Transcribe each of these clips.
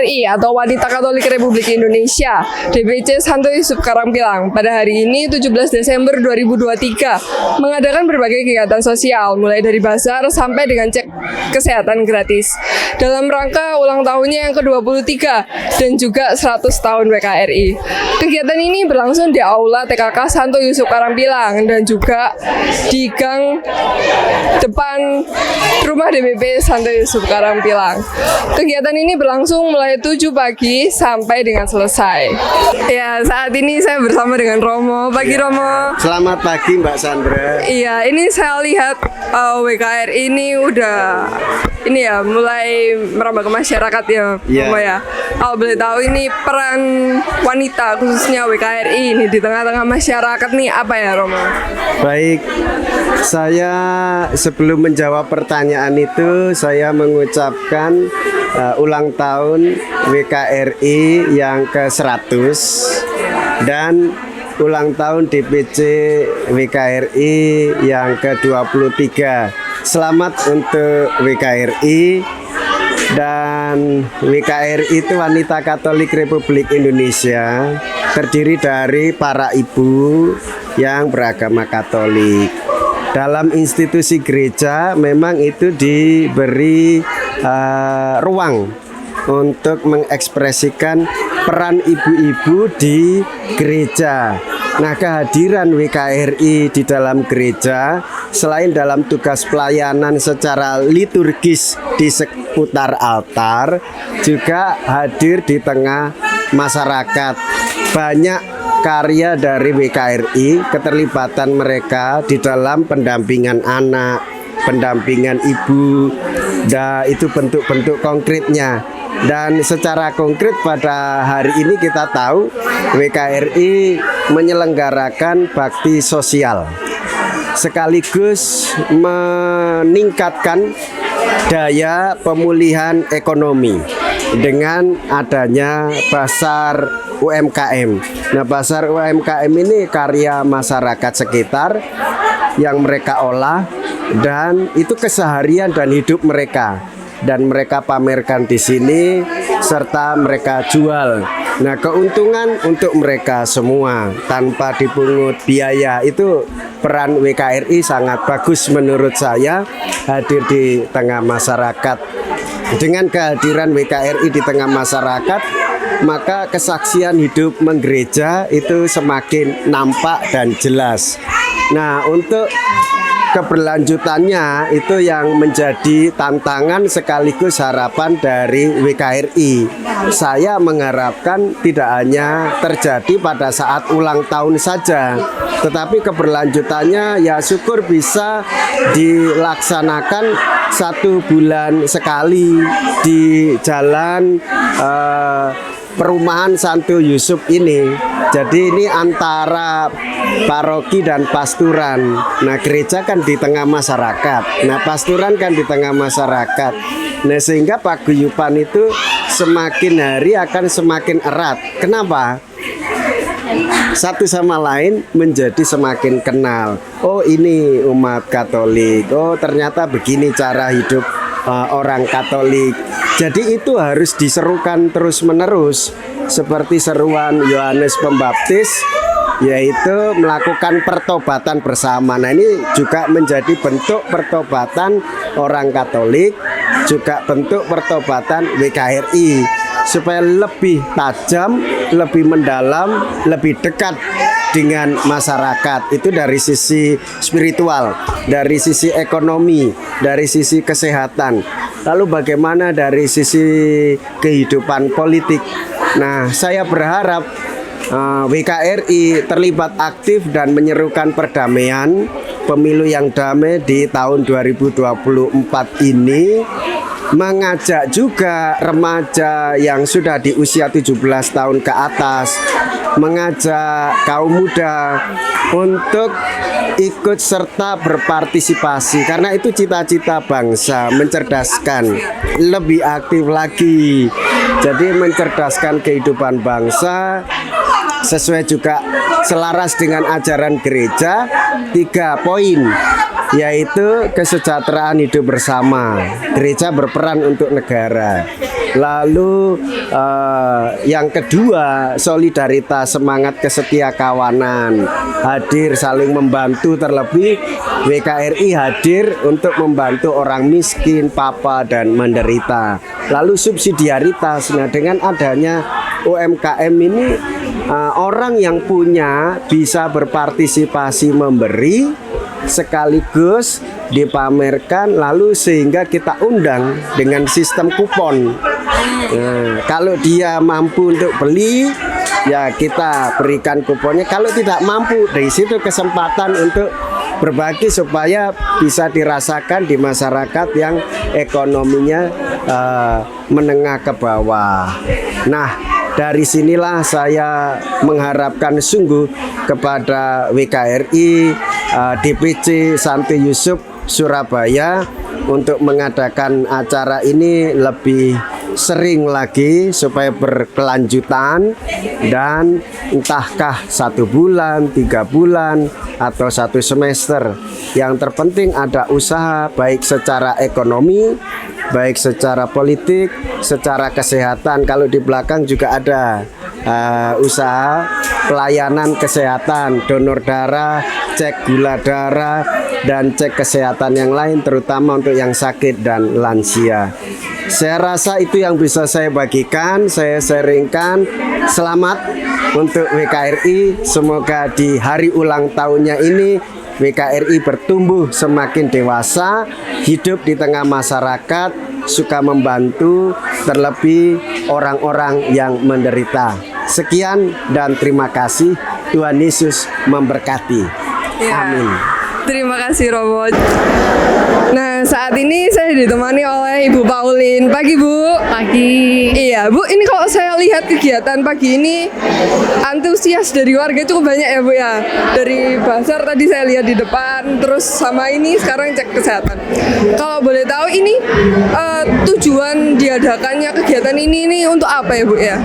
WKRI atau Wanita Katolik Republik Indonesia DPC Santo Yusuf Karangpilang pada hari ini 17 Desember 2023 mengadakan berbagai kegiatan sosial mulai dari bazar sampai dengan cek kesehatan gratis dalam rangka ulang tahunnya yang ke-23 dan juga 100 tahun WKRI. Kegiatan ini berlangsung di Aula TKK Santo Yusuf Karangpilang dan juga di gang depan rumah DPP Santo Yusuf Karangpilang. Kegiatan ini berlangsung mulai 7 pagi sampai dengan selesai. Ya, saat ini saya bersama dengan Romo. Pagi Romo. Selamat pagi Mbak Sandra. Iya, ini saya lihat WKRI ini udah mulai merambah ke masyarakat ya, Romo ya. Kalau boleh tahu ini peran wanita khususnya WKRI ini di tengah-tengah masyarakat nih apa ya, Romo? Baik, saya sebelum menjawab pertanyaan itu saya mengucapkan ulang tahun WKRI yang ke-100 dan ulang tahun DPC WKRI yang ke-23. Selamat untuk WKRI. Dan WKRI itu Wanita Katolik Republik Indonesia, terdiri dari para ibu yang beragama Katolik. Dalam institusi gereja memang itu diberi ruang untuk mengekspresikan peran ibu-ibu di gereja. Nah, kehadiran WKRI di dalam gereja selain dalam tugas pelayanan secara liturgis di seputar altar, juga hadir di tengah masyarakat. Banyak karya dari WKRI, keterlibatan mereka di dalam pendampingan anak, pendampingan ibu, dan itu bentuk-bentuk konkretnya. Dan secara konkret pada hari ini kita tahu WKRI menyelenggarakan bakti sosial sekaligus meningkatkan daya pemulihan ekonomi dengan adanya pasar UMKM. Nah, pasar UMKM ini karya masyarakat sekitar yang mereka olah dan itu keseharian dan hidup mereka. Dan mereka pamerkan di sini serta mereka jual. Nah, keuntungan untuk mereka semua tanpa dipungut biaya. Itu peran WKRI sangat bagus menurut saya hadir di tengah masyarakat. Dengan kehadiran WKRI di tengah masyarakat, maka kesaksian hidup menggereja itu semakin nampak dan jelas. Nah, untuk keberlanjutannya itu yang menjadi tantangan sekaligus harapan dari WKRI. Saya mengharapkan tidak hanya terjadi pada saat ulang tahun saja, tetapi keberlanjutannya ya syukur bisa dilaksanakan 1 bulan sekali di jalan perumahan Santo Yusuf ini. Jadi ini antara paroki dan pasturan. Nah, gereja kan di tengah masyarakat. Nah, pasturan kan di tengah masyarakat. Nah, sehingga paguyuban itu semakin hari akan semakin erat. Kenapa? Satu sama lain menjadi semakin kenal. Oh, ini umat Katolik. Oh, ternyata begini cara hidup orang Katolik. Jadi itu harus diserukan terus-menerus seperti seruan Yohanes Pembaptis, yaitu melakukan pertobatan bersama. Nah, ini juga menjadi bentuk pertobatan orang Katolik, juga bentuk pertobatan WKRI supaya lebih tajam, lebih mendalam, lebih dekat dengan masyarakat. Itu dari sisi spiritual, dari sisi ekonomi, dari sisi kesehatan. Lalu bagaimana dari sisi kehidupan politik? Nah, saya berharap WKRI terlibat aktif dan menyerukan perdamaian, pemilu yang damai di tahun 2024 ini, mengajak juga remaja yang sudah di usia 17 tahun ke atas, mengajak kaum muda untuk ikut serta berpartisipasi, karena itu cita-cita bangsa, mencerdaskan, lebih aktif lagi. Jadi mencerdaskan kehidupan bangsa sesuai juga selaras dengan ajaran gereja. 3 poin, yaitu kesejahteraan hidup bersama. Gereja berperan untuk negara. Lalu Yang kedua, solidaritas, semangat kesetiakawanan, hadir saling membantu, terlebih WKRI hadir untuk membantu orang miskin, papa dan menderita. Lalu subsidiaritas, nah dengan adanya UMKM ini orang yang punya bisa berpartisipasi memberi sekaligus dipamerkan, lalu sehingga kita undang dengan sistem kupon. Nah, kalau dia mampu untuk beli, ya kita berikan kuponnya. Kalau tidak mampu, dari situ kesempatan untuk berbagi supaya bisa dirasakan di masyarakat yang ekonominya menengah ke bawah. Nah, dari sinilah saya mengharapkan sungguh kepada WKRI, DPC Santo Yusuf Surabaya untuk mengadakan acara ini lebih sering lagi supaya berkelanjutan, dan entahkah 1 bulan, 3 bulan, atau 1 semester. Yang terpenting ada usaha baik secara ekonomi, baik secara politik, secara kesehatan. Kalau di belakang juga ada usaha pelayanan kesehatan, donor darah, cek gula darah, dan cek kesehatan yang lain, terutama untuk yang sakit dan lansia. Saya rasa itu yang bisa saya bagikan, saya sharingkan. Selamat untuk WKRI, semoga di hari ulang tahunnya ini WKRI bertumbuh semakin dewasa, hidup di tengah masyarakat, suka membantu, terlebih orang-orang yang menderita. Sekian dan terima kasih. Tuhan Yesus memberkati. Amin. Terima kasih Romo. Nah, saat ini saya ditemani oleh Ibu Pauline. Pagi Bu. Pagi. Iya Bu, ini kalau saya lihat kegiatan pagi ini antusias dari warga cukup banyak ya Bu ya. Dari bazar tadi saya lihat di depan, terus sama ini sekarang cek kesehatan. Kalau boleh tahu ini tujuan diadakannya kegiatan ini untuk apa ya Bu ya?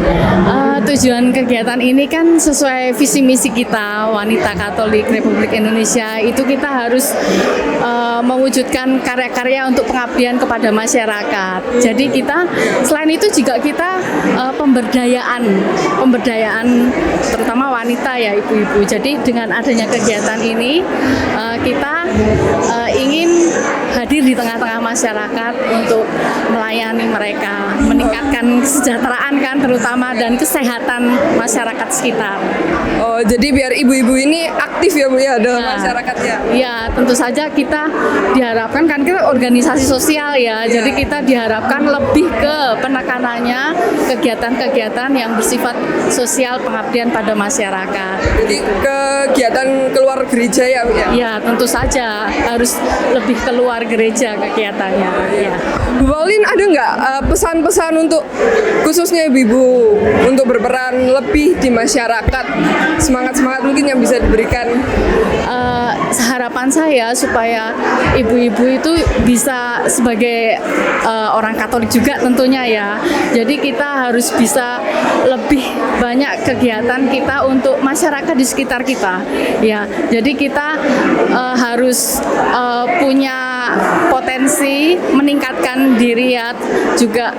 Tujuan kegiatan ini kan sesuai visi misi kita, Wanita Katolik Republik Indonesia. Itu kita harus mewujudkan karya-karya untuk pengabdian kepada masyarakat. Jadi kita selain itu juga kita pemberdayaan terutama wanita ya, ibu-ibu. Jadi dengan adanya kegiatan ini kita ingin hadir di tengah-tengah masyarakat untuk melayani mereka, meningkatkan kesejahteraan kan terutama, dan kesehatan masyarakat sekitar. Oh, jadi biar ibu-ibu ini aktif ya Bu ya dalam masyarakat ya? Ya, tentu saja kita diharapkan, kan kita organisasi sosial ya, jadi kita diharapkan lebih ke penekanannya kegiatan-kegiatan yang bersifat sosial, pengabdian pada masyarakat. Jadi kegiatan keluar gereja ya Bu ya? Ya, tentu saja harus lebih keluar gereja kegiatannya. Ya. Bu Pauline, ada nggak pesan-pesan untuk khususnya ibu-ibu untuk berperan lebih di masyarakat, semangat-semangat mungkin yang bisa diberikan? Harapan saya supaya ibu-ibu itu bisa sebagai orang Katolik juga tentunya ya. Jadi kita harus bisa lebih banyak kegiatan kita untuk masyarakat di sekitar kita. Ya, jadi kita harus punya potensi meningkatkan diri ya, juga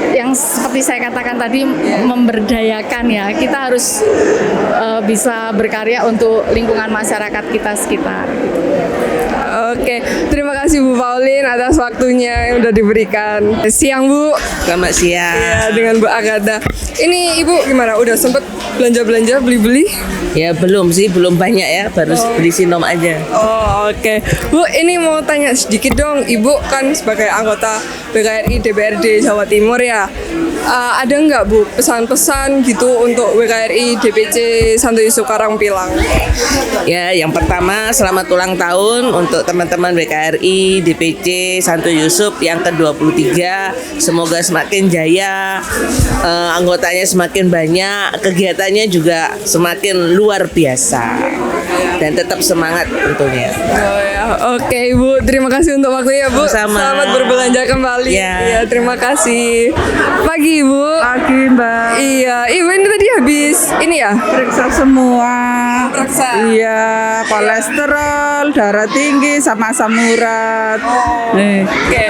yang seperti saya katakan tadi memberdayakan ya. Kita harus bisa berkarya untuk lingkungan masyarakat kita sekitar. Oke, terima kasih Bu Pauline atas waktunya yang udah diberikan. Siang Bu. Selamat siang. Ya, dengan Bu Agatha. Ini Ibu gimana? Udah sempet belanja-belanja, beli-beli? Ya belum sih, belum banyak ya, baru beli sinom aja. Oh, oke. Bu, ini mau tanya sedikit dong. Ibu kan sebagai anggota WKRI DPRD Jawa Timur ya. Ada nggak Bu pesan-pesan gitu untuk WKRI DPC Santo Yusuf Karangpilang? Ya, yang pertama selamat ulang tahun untuk teman-teman WKRI DPC Santo Yusuf yang ke-23. Semoga semakin jaya, anggotanya semakin banyak, kegiatannya juga semakin luar biasa, dan tetap semangat tentunya. Oh ya, oke Bu, terima kasih untuk waktunya Bu. Sama-sama. Selamat berbelanja kembali. Ya. Iya, terima kasih. Pagi Bu. Pagi Mbak. Iya, Ibu ini tadi habis ini ya? Periksa semua. Periksa. Iya, kolesterol, darah tinggi, sama asam urat. Oke.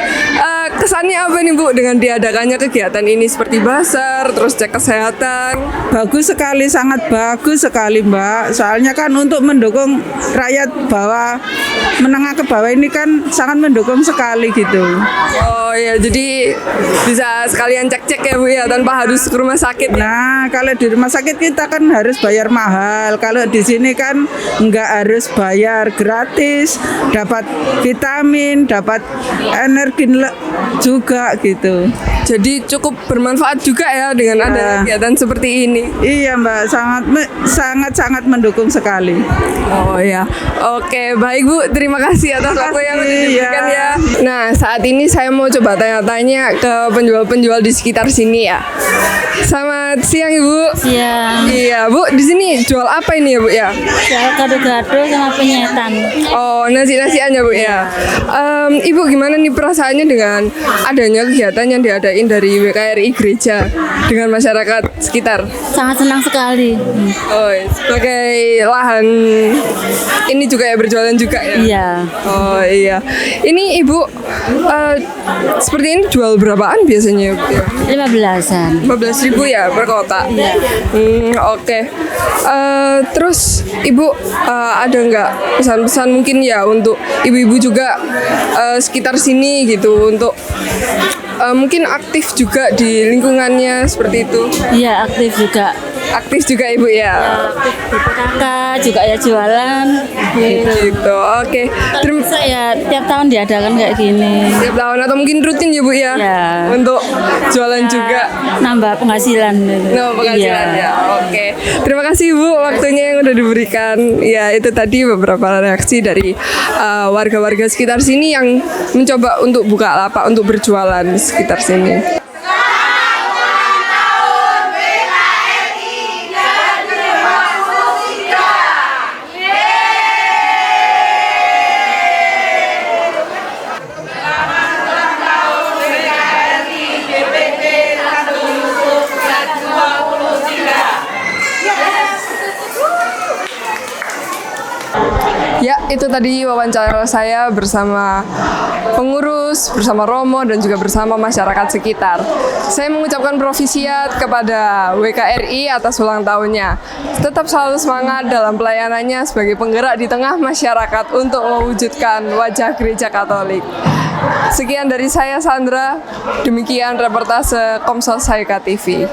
kesannya apa nih Bu dengan diadakannya kegiatan ini seperti basar, terus cek kesehatan? Bagus sekali, sangat bagus sekali Mbak. Soalnya kan untuk mendukung rakyat bawah, menengah ke bawah ini kan sangat mendukung sekali gitu. Oh ya, jadi bisa sekalian cek-cek ya Bu ya, tanpa harus ke rumah sakit. Nah, kalau di rumah sakit kita kan harus bayar mahal. Kalau di sini kan nggak harus bayar, gratis, dapat vitamin, dapat energi juga gitu. Jadi cukup bermanfaat juga ya dengan ada kegiatan seperti ini. Iya Mbak, sangat mendukung sekali. Oh ya, oke baik Bu, terima kasih atas waktu yang sudah diberikan Iya. ya. Nah saat ini saya mau coba tanya-tanya ke penjual-penjual di sekitar sini ya. Selamat siang Ibu. Siang. Iya Bu, di sini jual apa ini ya Bu ya? Soal gado-gado sama penyetan. Oh nasi-nasian ya Bu ya. Ibu gimana nih perasaannya dengan adanya kegiatan yang diadain dari WKRI gereja dengan masyarakat sekitar? Sangat senang sekali. Oh, sebagai lahan ini juga ya berjualan juga ya? Iya. Oh iya. Ini Ibu seperti ini jual berapaan biasanya Bu ya? 15-an. 15.000 ya per kotak. Iya. Oke. Terus Ibu ada nggak pesan-pesan mungkin ya untuk ibu-ibu juga sekitar sini gitu untuk mungkin aktif juga di lingkungannya seperti itu. Iya, aktif juga. Aktif juga Ibu ya. Aktif di PKK juga ya jualan. Gitu. Gitu. Oke. Kalau bisa ya tiap tahun diadakan kayak gini. Tiap tahun atau mungkin rutin ya Bu ya. Iya. Untuk jualan juga. Nambah penghasilan. Gitu. No, penghasilan Iya. ya. Oke. Terima kasih Bu waktunya yang udah diberikan. Ya, itu tadi beberapa reaksi dari warga-warga sekitar sini yang mencoba untuk buka lapak untuk berjualan di sekitar sini. Ya, itu tadi wawancara saya bersama pengurus, bersama Romo, dan juga bersama masyarakat sekitar. Saya mengucapkan profisiat kepada WKRI atas ulang tahunnya. Tetap selalu semangat dalam pelayanannya sebagai penggerak di tengah masyarakat untuk mewujudkan wajah gereja Katolik. Sekian dari saya, Sandra. Demikian reportase Komsos HK TV.